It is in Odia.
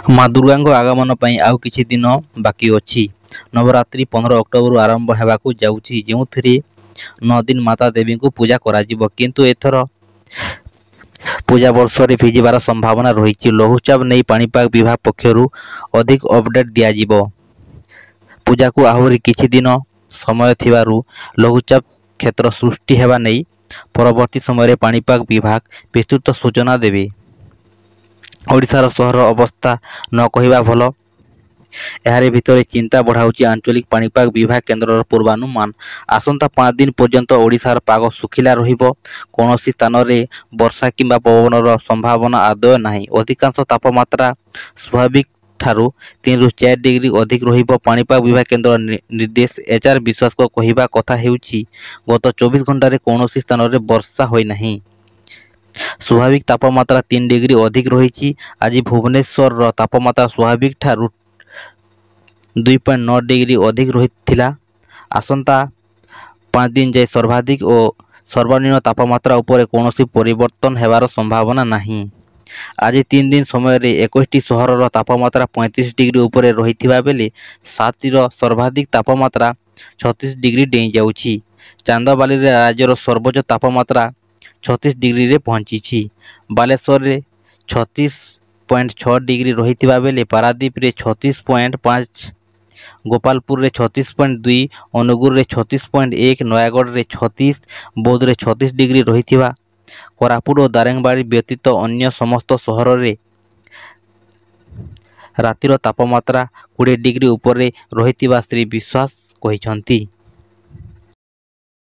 ମା ଦୁର୍ଗାଙ୍କ ଆଗମନ ପାଇଁ ଆଉ କିଛି ଦିନ ବାକି ଅଛି। ନବରାତ୍ରି 15 ଅକ୍ଟୋବରରୁ ଆରମ୍ଭ ହେବାକୁ ଯାଉଛି, ଯେଉଁଥିରେ 9 ଦିନ ମାତା ଦେବୀଙ୍କୁ ପୂଜା କରାଯିବ। କିନ୍ତୁ ଏଥର ପୂଜା ବର୍ଷରେ ଭିଜିବାର ସମ୍ଭାବନା ରହିଛି। ଲଘୁଚାପ ନେଇ ପାଣିପାଗ ବିଭାଗ ପକ୍ଷରୁ ଅଧିକ ଅପଡେଟ୍ ଦିଆଯିବ। ପୂଜାକୁ ଆହୁରି କିଛି ଦିନ ସମୟ ଥିବାରୁ ଲଘୁଚାପ କ୍ଷେତ୍ର ସୃଷ୍ଟି ହେବା ନେଇ ପରବର୍ତ୍ତୀ ସମୟରେ ପାଣିପାଗ ବିଭାଗ ବିସ୍ତୃତ ସୂଚନା ଦେବେ। ଓଡ଼ିଶାର ସହର ଅବସ୍ଥା ନ କହିବା ଭଲ। ଏହାରି ଭିତରେ ଚିନ୍ତା ବଢ଼ାଉଛି ଆଞ୍ଚଳିକ ପାଣିପାଗ ବିଭାଗ କେନ୍ଦ୍ରର ପୂର୍ବାନୁମାନ। ଆସନ୍ତା 5 ଦିନ ପର୍ଯ୍ୟନ୍ତ ଓଡ଼ିଶାର ପାଗ ଶୁଖିଲା ରହିବ। କୌଣସି ସ୍ଥାନରେ ବର୍ଷା କିମ୍ବା ପବନର ସମ୍ଭାବନା ଆଦୌ ନାହିଁ। ଅଧିକାଂଶ ତାପମାତ୍ରା ସ୍ୱାଭାବିକ ଠାରୁ 3ରୁ 4 ଡିଗ୍ରୀ ଅଧିକ ରହିବ। ପାଣିପାଗ ବିଭାଗ କେନ୍ଦ୍ର ନିର୍ଦ୍ଦେଶକ HR ବିଶ୍ୱାସଙ୍କ କହିବା କଥା ହେଉଛି, ଗତ 24 ଘଣ୍ଟାରେ କୌଣସି ସ୍ଥାନରେ ବର୍ଷା ହୋଇନାହିଁ। ସ୍ୱାଭାବିକ ତାପମାତ୍ରା 3 ଡିଗ୍ରୀ ଅଧିକ ରହିଛି। ଆଜି ଭୁବନେଶ୍ୱରର ତାପମାତ୍ରା ସ୍ୱାଭାବିକ ଠାରୁ 2.9 ଡିଗ୍ରୀ ଅଧିକ ରହିଥିଲା। ଆସନ୍ତା 5 ଦିନ ଯାଏ ସର୍ବାଧିକ ଓ ସର୍ବନିମ୍ନ ତାପମାତ୍ରା ଉପରେ କୌଣସି ପରିବର୍ତ୍ତନ ହେବାର ସମ୍ଭାବନା ନାହିଁ। ଆଜି 3 ଦିନ ସମୟରେ 21ଟି ସହରର ତାପମାତ୍ରା 35 ଡିଗ୍ରୀ ଉପରେ ରହିଥିବା ବେଳେ 7ଟିର ସର୍ବାଧିକ ତାପମାତ୍ରା 36 ଡିଗ୍ରୀ ଡେଇଁଯାଉଛି। ଚାନ୍ଦବାଲିରେ ରାଜ୍ୟର ସର୍ବୋଚ୍ଚ ତାପମାତ୍ରା 36 ଡିଗ୍ରୀରେ ପହଞ୍ଚିଛି। ବାଲେଶ୍ୱରରେ 36.6 ଡିଗ୍ରୀ ରହିଥିବା ବେଳେ ପାରାଦୀପରେ 36.5, ଗୋପାଳପୁରରେ 36.2, ଅନୁଗୁଳରେ 36.1, ନୟାଗଡ଼ରେ 36, ବୌଦ୍ଧରେ 36 ଡିଗ୍ରୀ ରହିଥିବା କୋରାପୁଟ ଓ ଦାରିଙ୍ଗବାଡ଼ି ବ୍ୟତୀତ ଅନ୍ୟ ସମସ୍ତ ସହରରେ ରାତିର ତାପମାତ୍ରା 20 ଡିଗ୍ରୀ ଉପରେ ରହିଥିବା ଶ୍ରୀ ବିଶ୍ୱାସ କହିଛନ୍ତି।